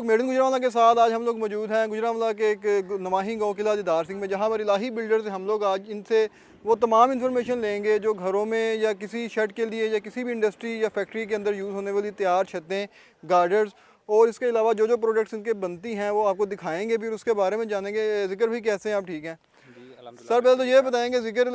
Made in Gujranwala के साथ आज हम लोग मौजूद हैं गुजरांवाला के एक नवाही गांव किला दीदार सिंह में, जहां पर इलाही बिल्डर से हम लोग आज इनसे वो तमाम इन्फॉर्मेशन लेंगे जो घरों में या किसी शेड के लिए या किसी भी इंडस्ट्री या फैक्ट्री के अंदर यूज़ होने वाली तैयार छतें, गार्डर्स और इसके अलावा जो जो प्रोडक्ट्स इनके बनती हैं वो आपको दिखाएंगे भी और उसके बारे में जानेंगे। जिक्र भी कैसे हैं आप? ठीक हैं सर, पहले तो ये बताएंगे जिक्र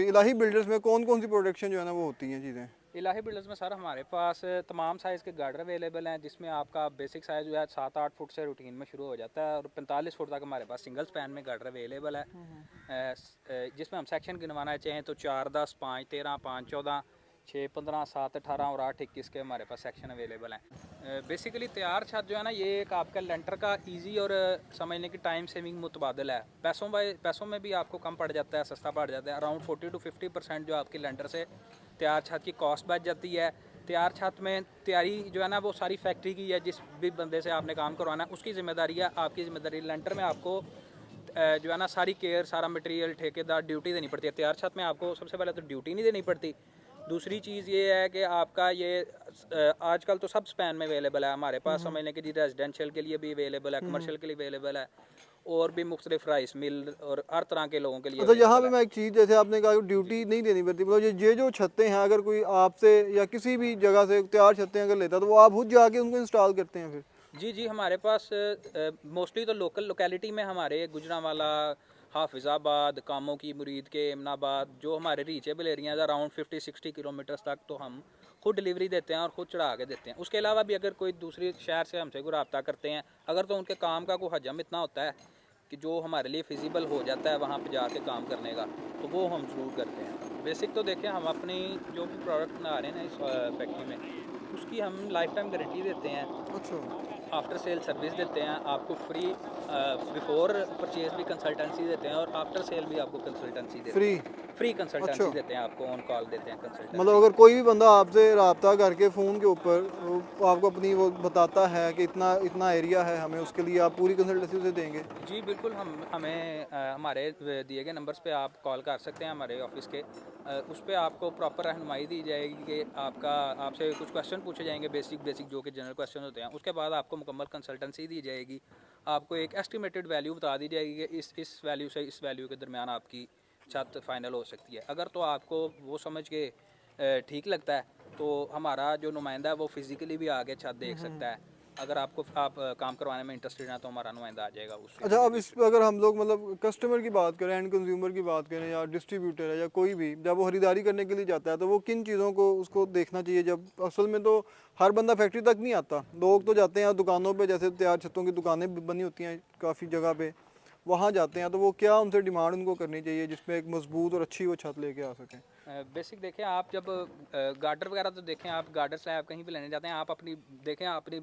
इलाही बिल्डर्स में कौन कौन सी प्रोडक्शन जो है ना वो होती हैं चीज़ें? इलाही बिल्डर्स में सर हमारे पास तमाम साइज़ के गार्डर अवेलेबल हैं, जिसमें आपका बेसिक साइज़ जो है 7-8 फुट से रूटीन में शुरू हो जाता है और 45 फुट तक हमारे पास सिंगल स्पैन में गार्डर अवेलेबल है। जिसमें हम सेक्शन गिनवाना चाहें तो 4, 10, 5, 13, 5, 14, 6, 15, 7, 18 और 8, 21 के हमारे पास सेक्शन अवेलेबल हैं। बेसिकली तैयार छत जो है ना, ये एक आपका लेंटर का इजी और समझने की टाइम सेविंग मुतबादल है। पैसों में भी आपको कम पड़ जाता है, सस्ता पड़ जाता है। अराउंड 40 to 50% जो आपकी लेंटर से तैयार छत की कॉस्ट बच जाती है। तैयार छत में तैयारी जो है ना वो सारी फैक्ट्री की है, जिस भी बंदे से आपने काम करवाना है उसकी ज़िम्मेदारी है, आपकी ज़िम्मेदारी। लेंटर में आपको जो है ना सारी केयर, सारा मटेरियल, ठेकेदार, ड्यूटी देनी पड़ती है। तैयार छत में आपको सबसे पहले तो ड्यूटी नहीं देनी पड़ती। दूसरी चीज़ ये है कि आपका ये आजकल तो सब स्पैन में अवेलेबल है हमारे पास, समझने के जी रेजिडेंशियल के लिए भी अवेलेबल है, कमर्शियल के लिए अवेलेबल है और भी मुख्तलिफ राइस मिल और हर तरह के लोगों के लिए। अच्छा, यहाँ पे मैं एक चीज़, जैसे आपने कहा ड्यूटी नहीं देनी पड़ती, मतलब ये जो छतें हैं अगर कोई आपसे या किसी भी जगह से तैयार छतें अगर लेता तो वो आप खुद जाके उनको इंस्टॉल करते हैं फिर? जी हमारे पास मोस्टली तो लोकेलिटी में हमारे गुजरांवाला, हाफिज़ाबाद, कामों की मुरीद के, एमनाबाद, जो हमारे रीचेबल एरियाज अराउंड 50-60 किलोमीटर्स तक तो हम खुद डिलीवरी देते हैं और ख़ुद चढ़ा के देते हैं। उसके अलावा भी अगर कोई दूसरी शहर से हमसे कोई रब्ता करते हैं, अगर तो उनके काम का कोई हजम इतना होता है कि जो हमारे लिए फिजिबल हो जाता है वहाँ पे जाके काम करने का, तो वो हम ज़रूर करते हैं। बेसिक तो देखें, हम अपनी जो भी प्रोडक्ट बना रहे हैं ना इस फैक्ट्री में, उसकी हम लाइफ टाइम गारंटी देते हैं। अच्छा, आफ्टर सेल सर्विस देते हैं आपको फ्री। बिफोर परचेज भी कंसल्टेंसी देते हैं और आफ्टर सेल भी आपको कंसल्टेंसी देते फ्री? हैं। फ्री कंसल्टेंसी अच्छा, देते हैं आपको, ऑन कॉल देते हैं मतलब कंसल्टेंसी। अगर कोई भी बंदा आपसे रब्ता करके फ़ोन के ऊपर वो आपको अपनी वो बताता है कि इतना इतना एरिया है हमें, उसके लिए आप पूरी कंसल्टेंसी उसे देंगे? जी बिल्कुल, हमारे दिए गए नंबर्स पे आप कॉल कर सकते हैं हमारे ऑफिस के। उस पे आपको प्रॉपर रहनुमाई दी जाएगी कि आपसे कुछ क्वेश्चन पूछे जाएंगे, बेसिक जो कि जनरल क्वेश्चन होते हैं। उसके बाद आपको मुकम्मल कंसल्टेंसी दी जाएगी। आपको एक एस्टिमेटेड वैल्यू बता दी जाएगी कि इस वैल्यू से इस वैल्यू के दरमियान आपकी छत फाइनल हो सकती है। अगर तो आपको वो समझ के ठीक लगता है तो हमारा जो नुमाइंदा है वो फिज़िकली भी आके छत देख सकता है। अगर आप काम करवाने में इंटरेस्टेड हैं तो हमारा नुमाइंदा आ जाएगा उससे अच्छा, भी अब इस पे अगर हम लोग मतलब कस्टमर की बात करें, एंड कंज्यूमर की बात करें या डिस्ट्रीब्यूटर है या कोई भी जब वो खरीदारी करने के लिए जाता है तो वो किन चीज़ों को उसको देखना चाहिए? जब असल में तो हर बंदा फैक्ट्री तक नहीं आता, लोग तो जाते हैं दुकानों पे, जैसे तैयार छतों की दुकानें भी बनी होती हैं काफ़ी जगह पे, वहाँ जाते हैं, तो वो क्या उनसे डिमांड उनको करनी चाहिए जिसमें एक मजबूत और अच्छी वो छत लेके आ सकें? बेसिक देखें, आप जब गार्डर वगैरह तो देखें, आप गार्डर स्लैब कहीं भी लेने जाते हैं, आप अपनी देखें, अपनी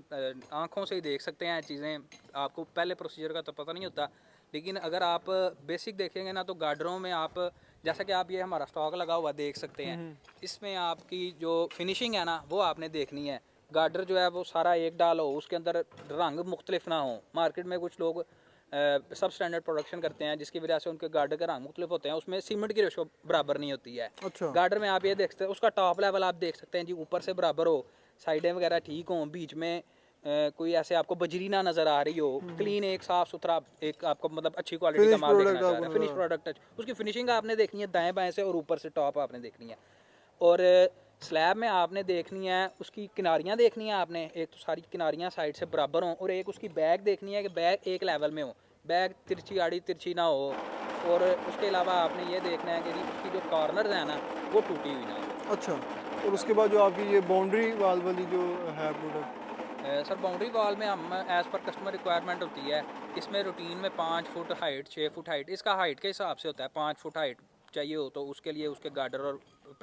आंखों से ही देख सकते हैं चीज़ें। आपको पहले प्रोसीजर का तो पता नहीं होता, लेकिन अगर आप बेसिक देखेंगे ना तो गार्डरों में आप, जैसा कि आप ये हमारा स्टॉक लगा हुआ देख सकते हैं, इसमें आपकी जो फिनिशिंग है ना वो आपने देखनी है। गार्डर जो है वो सारा एक डाल हो, उसके अंदर रंग मुख्तलिफ ना हो। मार्केट में कुछ लोग सब स्टैंडर्ड प्रोडक्शन करते हैं जिसकी वजह से उनके गार्डर के रंग मुख्तलिफ होते हैं, उसमें सीमेंट की रेशो बराबर नहीं होती है। अच्छा, गार्डर में आप ये देख सकते हैं, उसका टॉप लेवल आप देख सकते हैं जी, ऊपर से बराबर हो, साइडें वगैरह ठीक हों, बीच में कोई ऐसे आपको बजरी ना नज़र आ रही हो, क्लीन एक साफ़ सुथरा एक आपको मतलब अच्छी क्वालिटी का फिनिश माल देखना प्रोडक्ट चाह आपको रहे हैं, नजर फिनिश आ रहा प्रोडक्ट उसकी फिनिशिंग आपने देखनी है दाएँ बाएँ से, और ऊपर से टॉप आपने देखनी है। और स्लैब में आपने देखनी है उसकी किनारियाँ देखनी है आपने, एक तो सारी किनारियाँ साइड से बराबर हों, और एक उसकी बैग देखनी है कि बैग एक लेवल में हो, बैग तिरछी आड़ी तिरछी ना हो। और उसके अलावा आपने ये देखना है कि जी उसकी जो कॉर्नर्स हैं ना वो टूटी हुई ना है। अच्छा, हो। और जी उसके हाँ। बाद जो आपकी ये बाउंड्री वाल वाली जो है प्रोडक्ट? सर बाउंड्री वॉल में हम एज़ पर कस्टमर रिक्वायरमेंट होती है, इसमें रूटीन में 5 फुट हाइट, 6 फुट हाइट, इसका हाइट के हिसाब से होता है। 5 फुट हाइट चाहिए हो तो उसके लिए उसके गार्डर और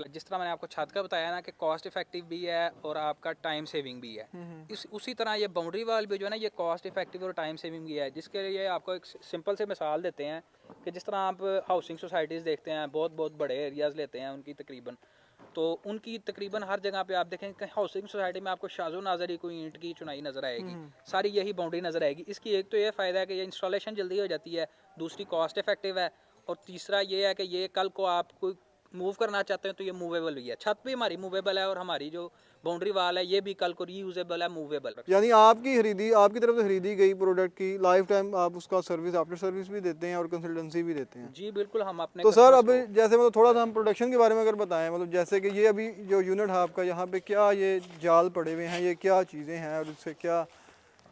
जिस तरह मैंने आपको छत का बताया ना कि कॉस्ट इफेक्टिव भी है और आपका टाइम सेविंग भी है, इस उसी तरह ये बाउंड्री वॉल भी जो है ना ये कॉस्ट इफेक्टिव और टाइम सेविंग भी है। जिसके लिए आपको एक सिंपल से मिसाल देते हैं कि जिस तरह आप हाउसिंग सोसाइटीज़ देखते हैं, बहुत बहुत बड़े एरियाज़ लेते हैं उनकी तकरीबन, तो उनकी तकरीबन हर जगह पे आप देखें कि हाउसिंग सोसाइटी में आपको शाजो नाजर ही कोई ईंट की चुनाई नज़र आएगी, सारी यही बाउंड्री नज़र आएगी। इसकी एक तो ये फ़ायदा है कि ये इंस्टॉलेशन जल्दी हो जाती है, दूसरी कॉस्ट इफेक्टिव है, और तीसरा ये है कि ये कल को आप कोई मूव करना चाहते हैं तो ये मूवेबल भी है, छत भी हमारी मूवेबल है और हमारी जो बाउंड्री वाल है ये भी कल को रीयूजेबल है, मूवेबल। यानी आपकी तरफ से खरीदी गई प्रोडक्ट की लाइफ टाइम आप उसका सर्विस आफ्टर सर्विस भी देते हैं और कंसल्टेंसी भी देते हैं? जी बिल्कुल, हम अपने तो सर अब customers जैसे मतलब थोड़ा सा हम प्रोडक्शन के बारे में अगर बताएं, मतलब जैसे कि ये अभी जो यूनिट है आपका, यहाँ पे क्या ये जाल पड़े हुए हैं, ये क्या चीज़ें हैं और इससे क्या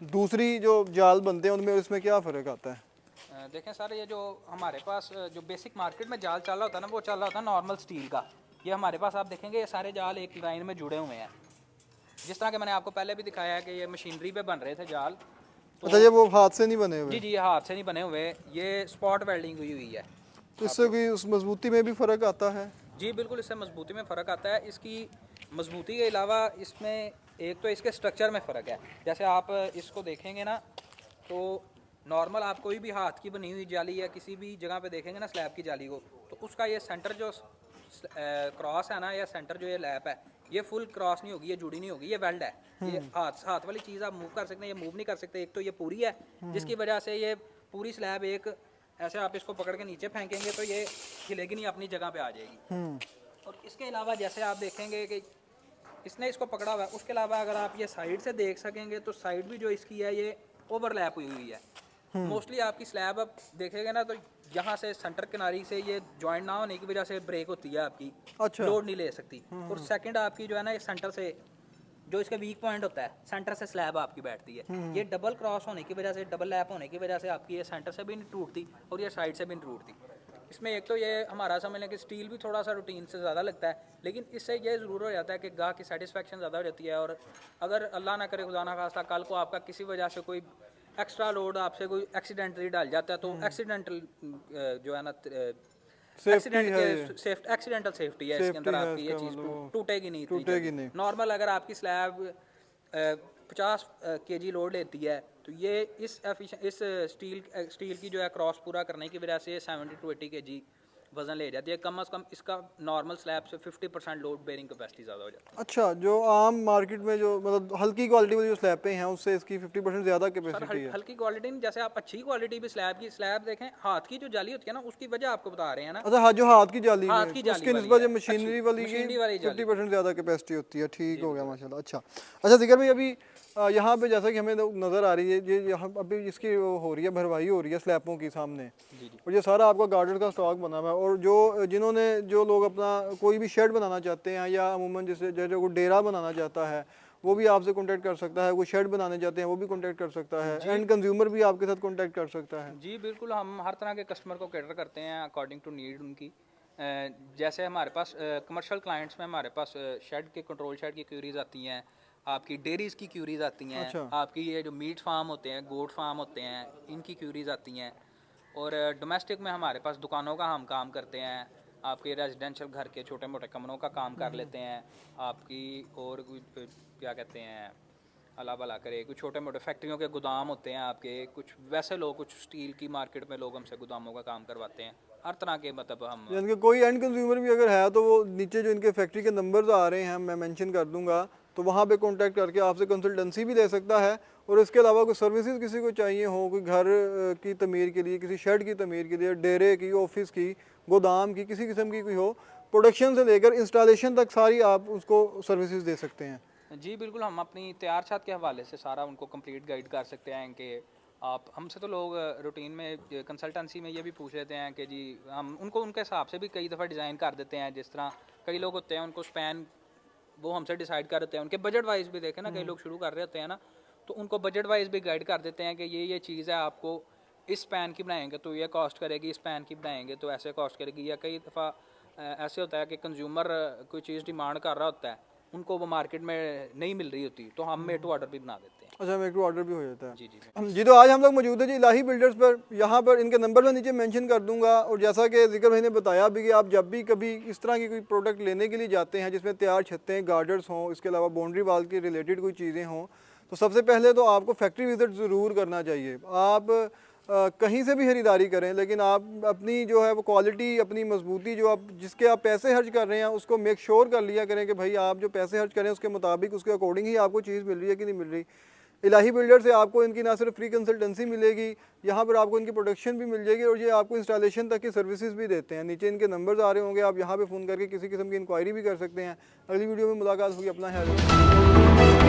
दूसरी जो जाल बनते हैं उनमें इसमें क्या फ़र्क आता है? देखें सर, ये जो हमारे पास जो बेसिक मार्केट में जाल चल रहा होता है ना, वो चल रहा होता है नॉर्मल स्टील का। ये हमारे पास आप देखेंगे ये सारे जाल एक लाइन में जुड़े हुए हैं, जिस तरह के मैंने आपको पहले भी दिखाया है कि ये मशीनरी पे बन रहे थे जाल। अच्छा, ये वो हाथ से नहीं बने हुए? जी जी, ये हाथ से नहीं बने हुए, ये स्पॉट वेल्डिंग हुई हुई है। तो इससे कोई उस मजबूती में भी फ़र्क आता है? जी बिल्कुल, इससे मजबूती में फ़र्क आता है। इसकी मजबूती के अलावा इसमें एक तो इसके स्ट्रक्चर में फ़र्क है। जैसे आप इसको देखेंगे ना, तो नॉर्मल आप कोई भी हाथ की बनी हुई जाली या किसी भी जगह पे देखेंगे ना स्लैब की जाली को, तो उसका ये सेंटर जो क्रॉस है ना, या सेंटर जो ये लैप है, ये फुल क्रॉस नहीं होगी, ये जुड़ी नहीं होगी, ये वेल्ड है। ये हाथ वाली चीज़ आप मूव कर सकते हैं, ये मूव नहीं कर सकते। एक तो ये पूरी है, जिसकी वजह से ये पूरी स्लैब एक ऐसे आप इसको पकड़ के नीचे फेंकेंगे तो ये हिलेगी नहीं, अपनी जगह पे आ जाएगी। और इसके अलावा जैसे आप देखेंगे कि इसने इसको पकड़ा हुआ है, उसके अलावा अगर आप ये साइड से देख सकेंगे तो साइड भी जो इसकी है ये ओवरलैप हुई हुई है। मोस्टली आपकी स्लैब आप देखेंगे ना, तो यहाँ से सेंटर किनारी से ये जॉइंट ना होने की वजह से ब्रेक होती है आपकी, अच्छा। लोड नहीं ले सकती। और सेकंड आपकी जो है ना, ये सेंटर से जो इसका वीक पॉइंट होता है, सेंटर से स्लैब आपकी बैठती है। ये डबल क्रॉस होने की वजह से, डबल लैप होने की वजह से आपकी ये सेंटर से भी नहीं टूटती और ये साइड से भी नहीं टूटती। इसमें एक तो ये हमारा समझ लें कि स्टील भी थोड़ा सा रूटीन से ज़्यादा लगता है, लेकिन इससे ये ज़रूर हो जाता है कि गाहक की सेटिस्फेक्शन ज़्यादा हो जाती है। और अगर अल्लाह ना करे, खुदा ना खास्ता, कल को आपका किसी वजह से कोई एक्स्ट्रा लोड आपसे कोई एक्सीडेंटली डाल जाता है, तो एक्सीडेंटल जो है ना, एक्सीडेंटल सेफ्टी है इसके अंदर, आपकी ये चीज़ टूटेगी नहीं। नॉर्मल अगर आपकी स्लैब 50 kg लोड लेती है, तो ये इस स्टील की जो है क्रॉस पूरा करने की वजह से 70 to 80 kg वजन ले जाती है। कम से कम इसका नॉर्मल स्लैब से 50% लोड बेयरिंग कैपेसिटी ज़्यादा हो जाती है। अच्छा, जो आम मार्केट में जो मतलब हल्की क्वालिटी वाली जो स्लैबें हैं उससे इसकी 50% ज़्यादा कैपेसिटी है? हल्की क्वालिटी नहीं, जैसे आप अच्छी क्वालिटी भी स्लैब देखें, हाथ की जो जाली होती है ना, उसकी वजह आपको बता रहे हैं ना। अच्छा हाँ, जो हाथ की जाली हाथ में की जाली उसके वाली निस्बत है, जो मशीनरी वाली की मशीनरी वाली जाली 50% ज़्यादा कैपेसिटी होती है। ठीक हो गया माशाल्लाह। अच्छा ज़िक्र भाई, अभी यहाँ पे जैसा कि हमें नज़र आ रही है, ये यहाँ अभी इसकी हो रही है, भरवाई हो रही है स्लैबों की सामने, और ये सारा आपका गार्डर का स्टॉक बना हुआ है। और जो लोग अपना कोई भी शेड बनाना चाहते हैं, या अमूमन जैसे कोई डेरा बनाना चाहता है, वो भी आपसे कांटेक्ट कर सकता है। वो शेड बनाने चाहते हैं, वो भी कांटेक्ट कर सकता है। एंड कंज्यूमर भी आपके साथ कांटेक्ट कर सकता है? जी बिल्कुल, हम हर तरह के कस्टमर को कैटर करते हैं अकॉर्डिंग टू नीड उनकी। जैसे हमारे पास कमर्शियल क्लाइंट्स में हमारे पास शेड के कंट्रोल शेड की क्यूरीज आती हैं, आपकी डेयरीज़ की क्यूरीज आती हैं, अच्छा। आपकी ये जो मीट फार्म होते हैं, गोट फार्म होते हैं, इनकी क्यूरीज आती हैं। और डोमेस्टिक में हमारे पास दुकानों का हम काम करते हैं, आपके रेजिडेंशियल घर के छोटे मोटे कमरों का काम कर लेते हैं आपकी। और क्या कहते हैं, अला भला करे, कुछ छोटे मोटे फैक्ट्रियों के गोदाम होते हैं आपके, कुछ वैसे लोग, कुछ स्टील की मार्केट में लोग हमसे गोदामों का काम करवाते हैं। हर तरह के मतलब हम, यानी कि कोई एंड कंज्यूमर भी अगर है तो वो नीचे जो इनके फैक्ट्री के नंबर्स आ रहे हैं, मैं मेंशन कर दूंगा, तो वहाँ पे कांटेक्ट करके आपसे कंसल्टेंसी भी ले सकता है। और इसके अलावा कोई सर्विसेज किसी को चाहिए हो, कोई घर की तमीर के लिए, किसी शेड की तमीर के लिए, डेरे की, ऑफिस की, गोदाम की, किसी किस्म की कोई हो, प्रोडक्शन से लेकर इंस्टॉलेशन तक सारी आप उसको सर्विसेज दे सकते हैं? जी बिल्कुल, हम अपनी तैयार छत के हवाले से सारा उनको कंप्लीट गाइड कर सकते हैं कि आप हमसे, तो लोग रूटीन में कंसल्टेंसी में ये भी पूछ लेते हैं कि जी हम उनको उनके हिसाब से भी कई दफ़ा डिज़ाइन कर देते हैं। जिस तरह कई लोग होते हैं, उनको स्पैन वो हमसे डिसाइड कर देते हैं, उनके बजट वाइज भी देखें ना, कई लोग शुरू कर रहे होते हैं ना, तो उनको बजट वाइज भी गाइड कर देते हैं कि ये चीज़ है, आपको इस पैन की बनाएंगे तो ये कॉस्ट करेगी, इस पैन की बनाएंगे तो ऐसे कॉस्ट करेगी। या कई दफ़ा ऐसे होता है कि कंज्यूमर कोई चीज़ डिमांड कर रहा होता है, उनको वो मार्केट में नहीं मिल रही होती, तो हम मेड टू ऑर्डर भी बना देते हैं। अच्छा, मेक टू ऑर्डर भी हो जाता है? जी जी जी। तो आज हम लोग मौजूद है जी इलाही बिल्डर्स पर। यहाँ पर इनके नंबर मैं नीचे मेंशन कर दूंगा। और जैसा कि ज़िक्र भाई ने बताया भी कि आप जब भी कभी इस तरह की कोई प्रोडक्ट लेने के लिए जाते हैं जिसमें तैयार छतें, गार्डर्स हों, इसके अलावा बाउंड्री वाल के रिलेटेड कोई चीज़ें हों, तो सबसे पहले तो आपको फैक्ट्री विजिट ज़रूर करना चाहिए। आप कहीं से भी खरीदारी करें, लेकिन आप अपनी जो है वो क्वालिटी, अपनी मजबूती, जो आप जिसके आप पैसे खर्च कर रहे हैं, उसको मेक श्योर कर लिया करें कि भाई आप जो पैसे खर्च करें उसके मुताबिक, उसके अकॉर्डिंग ही आपको चीज़ मिल रही है कि नहीं मिल रही। इलाही बिल्डर से आपको इनकी ना सिर्फ फ्री कंसल्टेंसी मिलेगी, यहाँ पर आपको इनकी प्रोडक्शन भी मिल जाएगी और ये आपको इंस्टॉलेशन तक की सर्विसेज भी देते हैं। नीचे इनके नंबर्स आ रहे होंगे, आप यहाँ पे फ़ोन करके किसी किस्म की इंक्वायरी भी कर सकते हैं। अगली वीडियो में मुलाकात होगी। अपना ख्याल रखिए।